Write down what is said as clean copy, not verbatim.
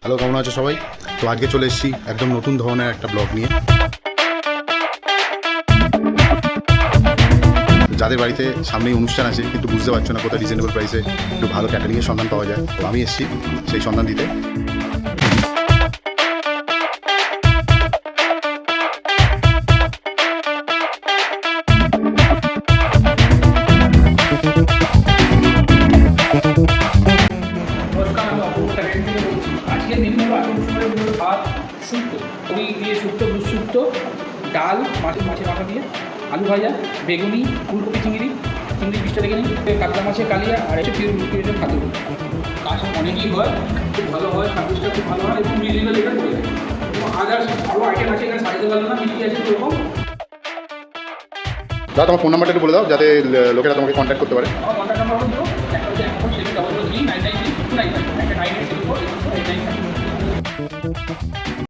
Hello, কেমন আছো সবাই? তো আজকে চলে এসেছি একদম নতুন ধরনের একটা ব্লগ নিয়ে। যাদের বাড়িতে সামনেই অনুষ্ঠান আছে কিন্তু বুঝতে পারছো না কোথায় রিজনেবল প্রাইসে একটু ভালো ক্যাটারিংয়ের সন্ধান পাওয়া যায়, তো আমি এসেছি সেই সন্ধান দিতে। আজকে মেনু হলো আসানসোলের ভাত, শুক্তো, পুরি দিয়ে শুক্তো, দুধ শুক্তো, ডাল, মাছের মাথা দিয়ে, আলু ভাজা, বেগুনি, ফুলকপি, চিংড়ি পিসটা দেখে নিই, কাতলা মাছের কালিয়া, আর একটু পিওর খাদ্য। কাজ অনেকই হয়, খুব ভালো হয়, সার্ভিসটা খুব ভালো হয় এবং রিজনেবল এটা করে দেয়। এবং আদার্স আরও আইটেম আছে, এখানে সাজাতে পারলো না, মিষ্টি আছে এরকম। দাদা, তোমার ফোন নাম্বারটা একটু বলে দাও যাতে লোকেরা তোমাকে কন্ট্যাক্ট করতে পারে। আমার কন্ট্যাক্ট নাম্বার হলো একটা হচ্ছে 1473993 999 একটা 9874 899।